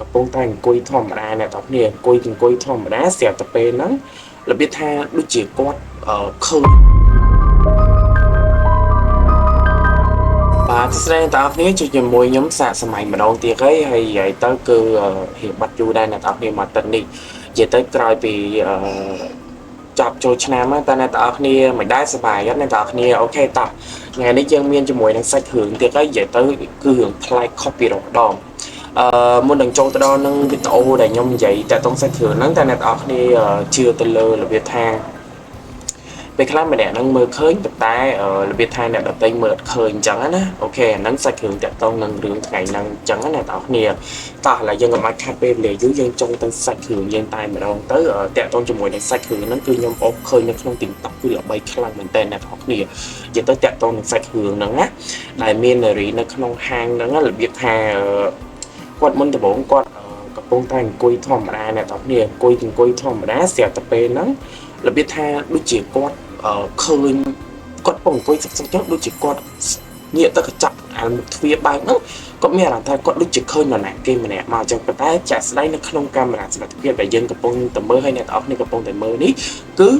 កំពុងតែអង្គុយធម្មតាអ្នកទាំងគ្នាអង្គុយធម្មតាស្រាប់តែពេលហ្នឹងរបៀបថាដូចជាគាត់ឃើញបាទស្រីអ្នកទាំងគ្នាជួយជាមួយខ្ញុំសាកសម័យម្ដងទៀតហើយនិយាយទៅគឺរៀបបាត់យូរដែរអ្នកទាំងគ្នាមកទឹកនេះនិយាយទៅក្រោយពីចាប់ចូលឆ្នាំតែអ្នកទាំងគ្នាមិនដែរសប្បាយទេអ្នកទាំងគ្នាអូខេតោះថ្ងៃនេះយើងមានជាមួយនឹងសាច់រឿងទៀតហើយនិយាយទៅគឺរឿងប្លែកខុសពីរដងមុននឹងចូលទៅដល់នឹងវីដេអូដែលខ្ញុំនិយាយតាក់ទងសាច់រឿងហ្នឹងតែអ្នកទាំងគ្នាជឿទៅលើរបៀបថាពេលខ្លះម្នាក់នឹងមើលឃើញប៉ុន្តែរបៀបថាអ្នកដទៃមើលអត់ឃើញអញ្ចឹងណាអូខេអាហ្នឹងសាច់រឿងតាក់ទងនឹងរឿងថ្ងៃហ្នឹងអញ្ចឹងណាអ្នកទាំងគ្នាតោះឥឡូវយើងក៏មកខាត់ពេលវេលាយូរយើងចង់ទៅសាច់រឿងយើងតែម្ដងទៅតាក់ទងជាមួយនឹងសាច់រឿងហ្នឹងគឺខ្ញុំអបឃើញនៅក្នុង TikTok គឺល្បីខ្លាំងមែនតើអ្នកទាំងគ្នានិយាយទៅតាក់ទងនឹងសាច់រឿងហ្នឹងណាដែលមាននារីនៅក្នុងហាងហ្នឹងរបៀបថាគាត់មុនដំបូងគាត់កំពុងតែអង្គុយធម្មតាអ្នកទាំងគ្នាអង្គុយធម្មតាស្រាប់តែពេលហ្នឹងរបៀបថាដូចជាគាត់ឃើញគាត់ពងអង្គុយសិក្សាចុះដូចជាគាត់ងាកទៅកញ្ចក់អាមុខទ្វារបែបហ្នឹងគាត់មានអារម្មណ៍ថាគាត់ដូចជាឃើញនរណាគេម្នាក់មកអញ្ចឹងប៉ុន្តែចាក់ស្ដែងនៅក្នុងកាមេរ៉ាសមត្ថភាពដែលយើងកំពុងតែមើលហើយអ្នកទាំងអស់គ្នាកំពុងតែមើលនេះគឺ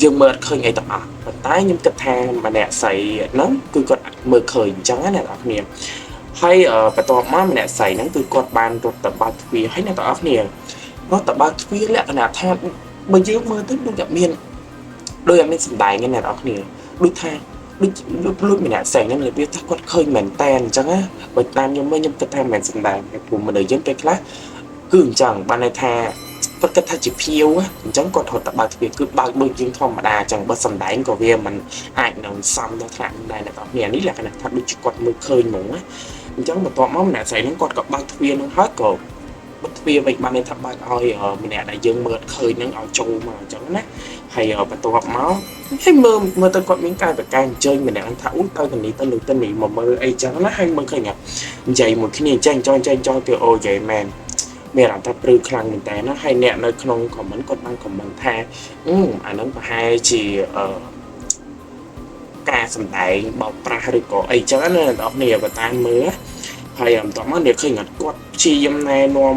យើងមើលអត់ឃើញអីទាំងអស់ប៉ុន្តែខ្ញុំគិតថាម្នាក់ស្រីហ្នឹងគឺគាត់មើលឃើញអញ្ចឹងណាអ្នកទាំងអស់គ្នាហើយបន្ទាប់មកម្នាក់ស្រីហ្នឹងគឺគាត់បានរត់ទៅបើកទ្វារហើយអ្នកទាំងអស់គ្នារត់ទៅបើកទ្វារលក្ខណៈថាបើយើងមើលទៅដូចតែមានសម្ដែងហ្នឹងអ្នកនរគ្នាដូចថាដូចលួចម្នាក់ផ្សេងហ្នឹងរបៀបថាគាត់ឃើញមែនតែនអញ្ចឹងណាបើតាមខ្ញុំមើលខ្ញុំគិតថាមិនសម្ដែងព្រោះមនុស្សយើងពេលខ្លះគឺអញ្ចឹងបានន័យថាគាត់គិតថាជាភៀវអញ្ចឹងគាត់រត់ទៅបើកទ្វារគឺបើកដូចជាងធម្មតាអញ្ចឹងបើសម្ដែងក៏វាមិនអាចនឹងសមដល់ថ្នាក់ដែរអ្នកនរគ្នានេះលក្ខណៈថាដូចជាគាត់មើលឃើញហ្មងណាអញ្ចឹងបន្ទាប់មកម្នាក់ស្រីហ្នឹងគាត់ក៏បើកទ្វារហ្នឹងហើយក៏បិទទ្វារវិញបានន័យថាបើកឲ្យម្នាក់ដែលយើងមើលឃើញហ្នឹងឲ្យចូលមកអញ្ចឹងណាហើយបន្ទាប់មកហើយមើលទៅគាត់មានកាយប្រកាយអញ្ជើញម្នាក់ថាអូទៅទៅនេះទៅនោះទៅនេះមកមើលអីចឹងណាហើយមើលឃើញនិយាយមួយគ្នាចេញចោលទៅអូយាយមែនមានអារម្មណ៍ថាព្រឺខ្លាំងមែនតើណាហើយអ្នកនៅក្នុងខមមិនគាត់បានខមមិនថាអាហ្នឹងប្រហែលជាការសម្ដែងបោកប្រាស់ឬក៏អីចឹងណាអ្នកនរគ្នាបើតាមមើលហើយបន្ទាប់មកអ្នកឃើញគាត់ព្យាយាមណែនាំ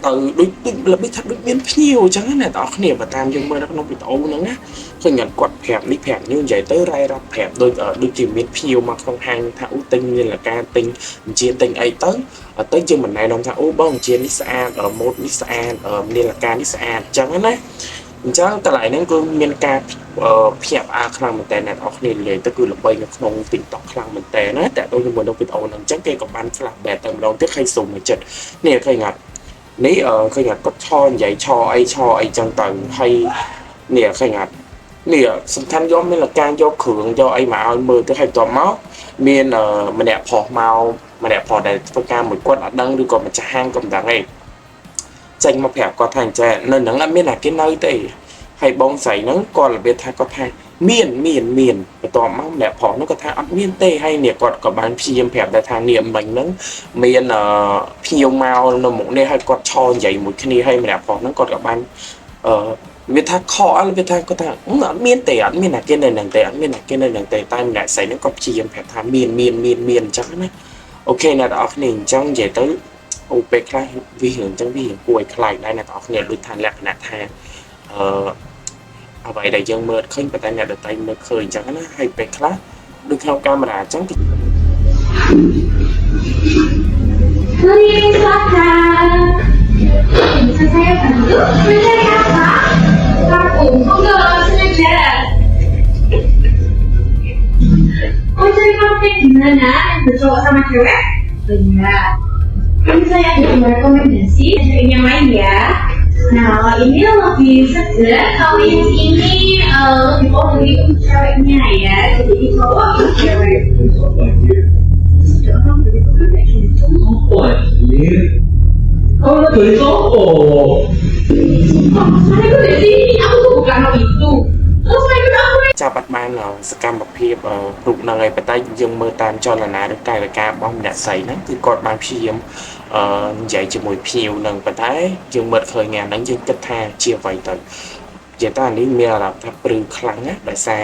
ទៅដូចរបៀបថាដូចមានភ្ញៀវអញ្ចឹងណាអ្នកនរគ្នាបើតាមយើងមើលនៅក្នុងវីដេអូហ្នឹងណាឃើញគាត់ប្រាប់នេះប្រាប់នេះនិយាយទៅរ៉ៃរ៉ាប់ប្រាប់ដូចជាមានភ្ញៀវមកក្នុងហាងថាអូទិញនាឡិកាទិញអញ្ជើញទិញអីទៅយើងមិនណែនាំថាអូបងអញ្ជើញនេះស្អាតម៉ូដនេះស្អាតនាឡិកានេះស្អាតអញ្ចឹងណាអញ្ចឹងកន្លែងហ្នឹងគឺមានការភ្ញាក់ផ្អើលខ្លាំងមែនតើអ្នកនរគ្នានិយាយទៅគឺល្បីនៅក្នុង TikTok ខ្លាំងមែនតើណាតែដូចជាមួយនៅវីដេអូហ្នឹងអញ្ចឹងគេក៏បាន flashback តែម្ដងទៀតឃើញសុំមួយចិត្តនេះឃើញអត់នេះឃើញគាត់ឆនិយាយឆអីចឹងទៅហើយនេះឃើញអត់នេះសំខាន់យកមានលការយកគ្រឿងយកអីមកឲ្យមើលទៅឲ្យតបមកមានម្នាក់ប្រុសដែលធ្វើការមួយគាត់អត់ដឹងឬក៏ម្ចាស់ហាងក៏មិនដឹងទេចេញមកប្រាប់គាត់ថាអញ្ចឹងនៅហ្នឹងអត់មានអាគេនៅទេហើយបងស្រីហ្នឹងគាត់របៀបថាគាត់ថាមានបន្ទាប់មកម្នាក់ប្រុសហ្នឹងគាត់ថាអត់មានទេហើយនេះគាត់ក៏បានព្យាយាមប្រាប់ដែរថានេះមិញហ្នឹងមានភ្ញៀវមកនៅមុខនេះហើយគាត់ឆនិយាយមួយគ្នាហើយម្នាក់ប្រុសហ្នឹងគាត់ក៏បានវាថាខអត់វាថាគាត់ថាអត់មានទេអត់មានអាគេនៅហ្នឹងទេអត់មានអាគេនៅហ្នឹងទេតែម្នាក់ស្រីហ្នឹងគាត់ព្យាយាមប្រាប់ថាមានអញ្ចឹងណាអូខេអ្នកនរគ្នាអញ្ចឹងនិយាយទៅអូពេលខ្លះវារឿងអញ្ចឹងវាគួរឲ្យខ្លាចដែរអ្នកនរគ្នាដូចថាលក្ខណៈថាអ្វីដែលយើងមើលឃើញប៉ុន្តែអ្នកដទៃមើលឃើញអញ្ចឹងណាហើយពេលខ្លះដូចក្នុងកាមេរ៉ាអញ្ចឹងSaya bantu, saya apa? Kamu enggak sengaja. Oh, cari kafe di mana? Yang bercowok sama cewek? Benar. Ini saya ada rekomendasi dari yang lain ya. Nah, ini lebih segar. Kalau yang ini lebih untuk ceweknya ya. Jadi cowok atau cewek? Orang berikutnya kayak gitu. Oh, iya. Kalau dari cowok. Saya tuh dari sini, aku tuh bukan mau itu. Terus saya udah aku ចាប់អត់បានសកម្មភាពរូបហ្នឹងហើយប៉ុន្តែយើងមើលតាមចលនាឬកាយវិការរបស់ម្នាក់ស្រីហ្នឹងគឺគាត់បានព្យាយាមនិយាយជាមួយភ្ញៀវហ្នឹងប៉ុន្តែយើងមើលឃើញងាហ្នឹងយើងគិតថាជាអ្វីទៅនិយាយទៅអានេះមានអារម្មណ៍ថាព្រឺខ្លាំងណាស់ដោយសារ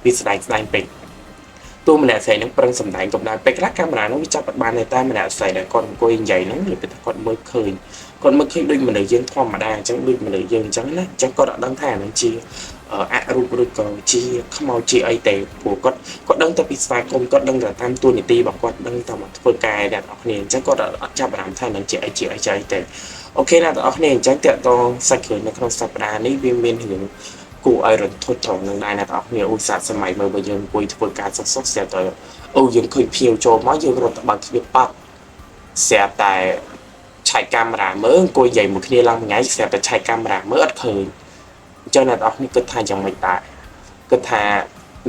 វាស្ដែងពេក តួម្នាក់ស្រីនឹងប្រឹងសម្ដែងកំដៅពេលខ្លះកាមេរ៉ានឹងវាចាប់បានតែម្នាក់ស្រីដែលគាត់អង្គុយនិយាយហ្នឹងឬទៅគាត់មើលឃើញដូចមនុស្សយើងធម្មតាអញ្ចឹងដូចមនុស្សយើងអញ្ចឹងណាអញ្ចឹងគាត់អត់ដឹងថាហ្នឹងជាអរូបឬក៏ជាខ្មោចជាអីទេព្រោះគាត់ដឹងតែពីស្វាគមន៍គាត់ដឹងតែតាមតួនាទីរបស់គាត់ដឹងតែមកធ្វើការអ្នកនរគ្នាអញ្ចឹងគាត់អត់ចាប់អារម្មណ៍ថានឹងជាអីទេអូខេអ្នកនរគ្នាអញ្ចឹងតើតសាច់រឿងនៅក្នុងសប្តាហ៍នេះវាមានរឿងគួរឲ្យរន្ធត់ត្រង់នឹងដែរអ្នកនរគ្នាឧស្សាហ៍សម័យមើលបើយើងអង្គុយធ្វើការសុកស្រាប់តែយើងឃើញភៀវចូលមកយើងរត់ទៅបើកគ្នាប៉ាប់ស្រាប់តែឆែកកាមេរ៉ាមើលអង្គុយនិយាយមួយគ្នាឡើងមួយថ្ងៃស្រាប់តែឆែកកាមេរ៉ាមើលអត់ឃើញអញ្ចឹងអ្នកនរគ្នាគិតថាយ៉ាងម៉េចដែរគិតថា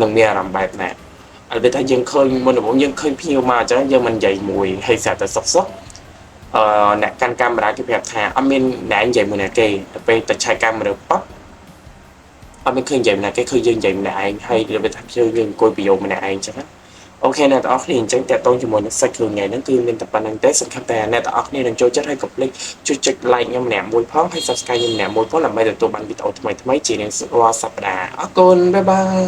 នឹងមានអារម្មណ៍បែបណាឲ្យវាថាយើងឃើញមុនដំបូងយើងឃើញភៀវមកអញ្ចឹងយើងមិននិយាយមួយហើយស្រាប់តែសុកអ្នកកាន់កាមេរ៉ាគេប្រាប់ថាអត់មានអ្នកនិយាយមួយអ្នកគេទៅពេលតែឆែកកាមេរ៉ាប៉ាប់អត់មានឃើញនិយាយម្នាក់គេឃើញយើងនិយាយម្នាក់ឯងហើយវាថាយើងអង្គុយប្រយោគម្នាក់ឯងអញ្ចឹងអូខេអ្នកទាំងអស់គ្នាអញ្ចឹងតើតងជាមួយនឹងសាច់រឿងថ្ងៃហ្នឹងគឺមានតែប៉ុណ្្នឹងទេសង្ឃឹមថាអ្នកទាំងអស់គ្នានឹងចូលចិត្តហើយកុំភ្លេចជួយចុច like ខ្ញុំម្នាក់មួយផងហើយ subscribe ខ្ញុំម្នាក់មួយផងដើម្បីទទួលបានវីដេអូថ្មីៗជារៀងរាល់សប្តាហ៍អរគុណបាយបាយ